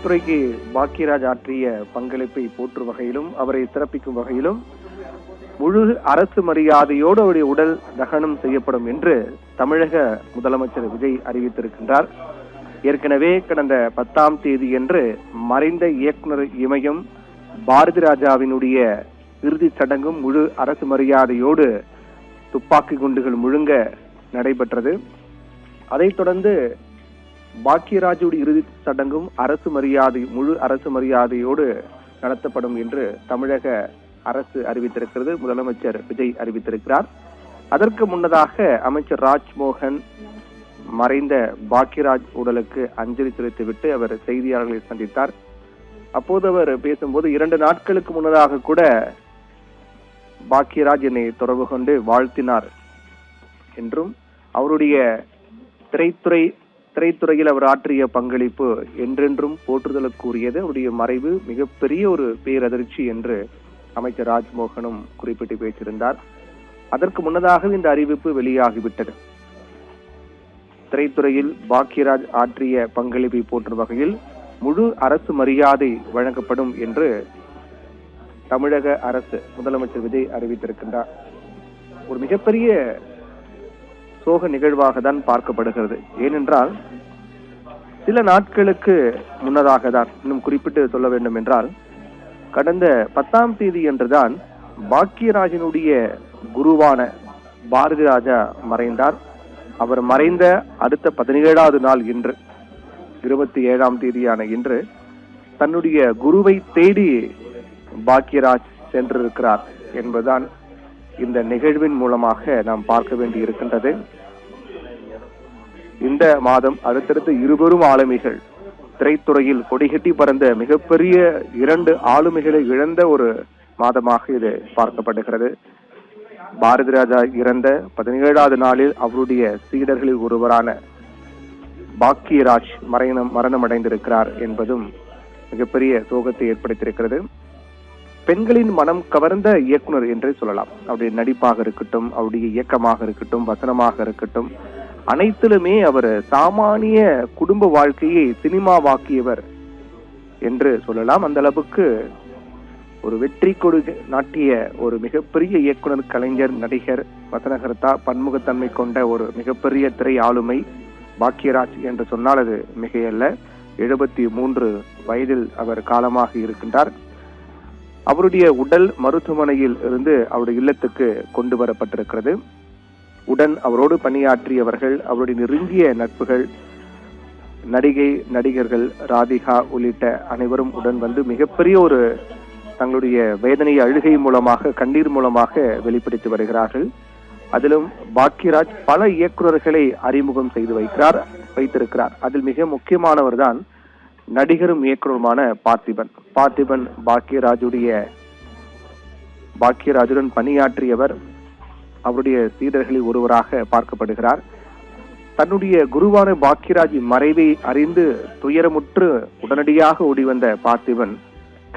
திரைத்துறைக்கு பாக்கியராஜ் ஆற்றிய பங்களிப்பை போற்றும் வகையிலும் அவரை சிறப்பிக்கும் வகையிலும் முழு அரசு மரியாதையோடு அவருடைய உடல் தகனம் செய்யப்படும் என்று தமிழக முதலமைச்சர் விஜய் அறிவித்திருக்கின்றார். ஏற்கனவே கடந்த 10ஆம் தேதியன்று மறைந்த இயக்குனர் இமயம் பாரதி ராஜாவினுடைய இறுதி சடங்கும் முழு அரசு மரியாதையோடு துப்பாக்கி குண்டுகள் முழுங்க நடைபெற்றது. அதைத் தொடர்ந்து பாக்கியராஜுடைய இறுதி சடங்கும் முழு அரசு மரியாதையோடு நடத்தப்படும் என்று தமிழக அரசு அறிவித்திருக்கிறது. முதலமைச்சர் விஜய் அறிவித்திருக்கிறார். அதற்கு முன்னதாக அமைச்சர் ராஜ்மோகன் மறைந்த பாக்கியராஜ் உடலுக்கு அஞ்சலி செலுத்திவிட்டு அவர் செய்தியாளர்களை சந்தித்தார். அப்போது அவர் பேசும்போது 2 நாட்களுக்கு முன்னதாக கூட பாக்கியராஜ் என்னை தொடர்பு கொண்டு வாழ்த்தினார் என்றும் அவருடைய திரைத்துறையில் அவர் ஆற்றிய பங்களிப்பு என்றென்றும் போற்றுதலுக்குரியது, அவருடைய மறைவு மிகப்பெரிய ஒரு பேரதிர்ச்சி என்று அமைச்சர் ராஜ்மோகனும் குறிப்பிட்டு பேசியிருந்தார். அதற்கு முன்னதாக இந்த அறிவிப்பு வெளியாகிவிட்டது. திரைத்துறையில் பாக்கியராஜ் ஆற்றிய பங்களிப்பை போற்றும் வகையில் முழு அரசு மரியாதை வழங்கப்படும் என்று தமிழக அரசு முதலமைச்சர் விஜய் அறிவித்திருக்கின்றார். ஒரு மிகப்பெரிய சோக நிகழ்வாக தான் பார்க்கப்படுகிறது. ஏனென்றால் சில நாட்களுக்கு முன்னதாக தான், இன்னும் குறிப்பிட்டு சொல்ல வேண்டும் என்றால், கடந்த 10ஆம் தேதி என்றுதான் பாக்கியராஜனுடைய குருவான பாரதி ராஜா மறைந்தார். அவர் மறைந்த அடுத்த 17வது நாள் இன்று 27ஆம் தேதியான இன்று தன்னுடைய குருவை தேடி பாக்கியராஜ் சென்றிருக்கிறார் என்பதுதான் இந்த நிகழ்வின் மூலமாக நாம் பார்க்க வேண்டி இருக்கின்றது. இந்த மாதம் அடுத்தடுத்து இருவரும் ஆளுமைகள், திரைத்துறையில் கொடிகட்டி பறந்த மிகப்பெரிய 2 ஆளுமைகளை இழந்த ஒரு மாதமாக இது பார்க்கப்படுகிறது. பாரதி ராஜா இறந்த 17வது நாளில் அவருடைய சீடர்களில் ஒருவரான பாக்கியராஜ் மரணம் அடைந்திருக்கிறார் என்பதும் மிகப்பெரிய சோகத்தை ஏற்படுத்தியிருக்கிறது. பெண்களின் மனம் கவர்ந்த இயக்குனர் என்றே சொல்லலாம். அவருடைய நடிப்பாக இருக்கட்டும், அவருடைய இயக்கமாக இருக்கட்டும், வசனமாக இருக்கட்டும், அனைத்திலுமே அவர் சாமானிய குடும்ப வாழ்க்கையை சினிமாவாக்கியவர் என்று சொல்லலாம். அந்த அளவுக்கு ஒரு வெற்றி கொடி நாட்டிய ஒரு மிகப்பெரிய இயக்குனர், கலைஞர், நடிகர், வசனகர்த்தா, பன்முகத்தன்மை கொண்ட ஒரு மிகப்பெரிய திரை ஆளுமை பாக்கியராஜ் என்று சொன்னால் அது மிகையல்ல. 73 வயதில் அவர் காலமாக இருக்கின்றார். அவருடைய உடல் மருத்துவமனையில் இருந்து அவருடைய இல்லத்துக்கு கொண்டு வரப்பட்டிருக்கிறது. உடன் அவரோடு பணியாற்றியவர்கள், அவருடைய நெருங்கிய நட்புகள், நடிகர்கள் ராதிகா உள்ளிட்ட அனைவரும் உடன் வந்து மிகப்பெரிய ஒரு தங்களுடைய வேதனை அழுகை மூலமாக, கண்ணீர் மூலமாக வெளிப்படுத்தி வருகிறார்கள். அதிலும் பாக்கியராஜ் பல இயக்குநர்களை அறிமுகம் செய்து வைத்திருக்கிறார். அதில் மிக முக்கியமானவர் தான் நடிகரும் இயக்குநருமான பார்த்திபன். பாக்கியராஜுடன் பணியாற்றியவர், அவருடைய சீடர்களில் ஒருவராக பார்க்கப்படுகிறார். தன்னுடைய குருவான பாக்கியராஜின் மறைவை அறிந்து துயரமுற்று உடனடியாக ஓடிவந்த பார்த்திபன்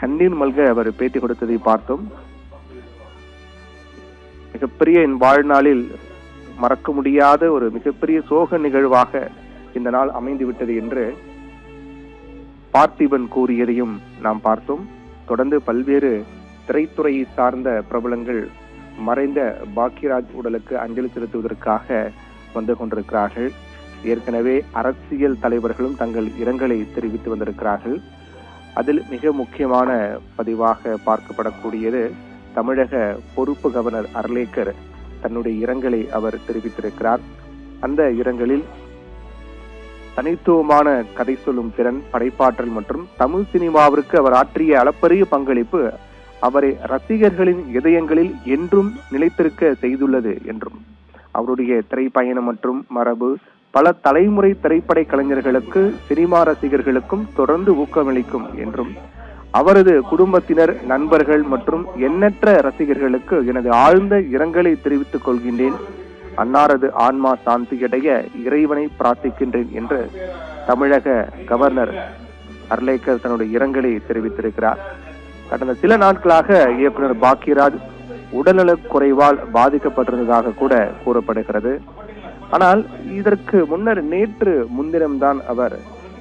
கண்ணீர் மல்க அவர் பேட்டி கொடுத்ததை பார்த்தோம். மிகப்பெரிய என் வாழ்நாளில் மறக்க முடியாத ஒரு மிகப்பெரிய சோக நிகழ்வாக இந்த நாள் அமைந்துவிட்டது என்று பார்த்திபன் கூறியதையும் நாம் பார்த்தோம். தொடர்ந்து பல்வேறு திரைத்துறையை சார்ந்த பிரபலங்கள் மறைந்த பாக்கியராஜ் உடலுக்கு அஞ்சலி செலுத்துவதற்காக வந்து கொண்டிருக்கிறார்கள். ஏற்கனவே அரசியல் தலைவர்களும் தங்கள் இரங்கலை தெரிவித்து வந்திருக்கிறார்கள். அதில் மிக முக்கியமான பதிவாக பார்க்கப்படக்கூடியது தமிழக பொறுப்பு கவர்னர் அர்லேக்கர் தன்னுடைய இரங்கலை அவர் தெரிவித்திருக்கிறார். அந்த இரங்கலில் தனித்துவமான கதை சொல்லும் திறன், படைப்பாற்றல் மற்றும் தமிழ் சினிமாவிற்கு அவர் ஆற்றிய அளப்பரிய பங்களிப்பு அவரை ரசிகர்களின் இதயங்களில் என்றும் நிலைத்திருக்க செய்துள்ளது என்றும், அவருடைய திரைப்பயணம் மற்றும் மரபு பல தலைமுறை திரைப்பட கலைஞர்களுக்கு, சினிமா ரசிகர்களுக்கும் தொடர்ந்து ஊக்கமளிக்கும் என்றும், அவரது குடும்பத்தினர், நண்பர்கள் மற்றும் எண்ணற்ற ரசிகர்களுக்கு எனது ஆழ்ந்த இரங்கலை தெரிவித்துக் கொள்கின்றேன். அன்னாரது ஆன்மா சாந்தியடைய இறைவனை பிரார்த்திக்கின்றேன் என்று தமிழக கவர்னர் அர்லேக்கர் தன்னுடைய இரங்கலை தெரிவித்திருக்கிறார். கடந்த சில நாட்களாக இயக்குனர் பாக்கியராஜ் உடல்நலக் குறைவால் பாதிக்கப்பட்டிருந்ததாக கூட கூறப்படுகிறது. ஆனால் இதற்கு முன்னர் நேற்று முன்தினம்தான் அவர்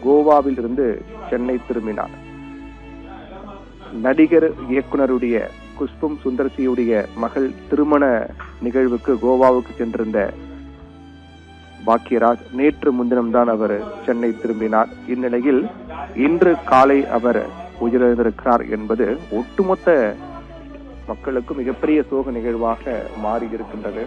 கோவாவில் இருந்து சென்னை திரும்பினார். நடிகர் இயக்குனருடைய குஷ்பம் சுந்தர்சியுடைய மகள் திருமண நிகழ்வுக்கு கோவாவுக்கு சென்றிருந்த பாக்யராஜ் நேற்று முன்தினம்தான் அவர் சென்னை திரும்பினார். இந்நிலையில் இன்று காலை அவர் உயிரிழந்திருக்கிறார் என்பது ஒட்டுமொத்த மக்களுக்கு மிகப்பெரிய சோக நிகழ்வாக மாறி இருக்கின்றது.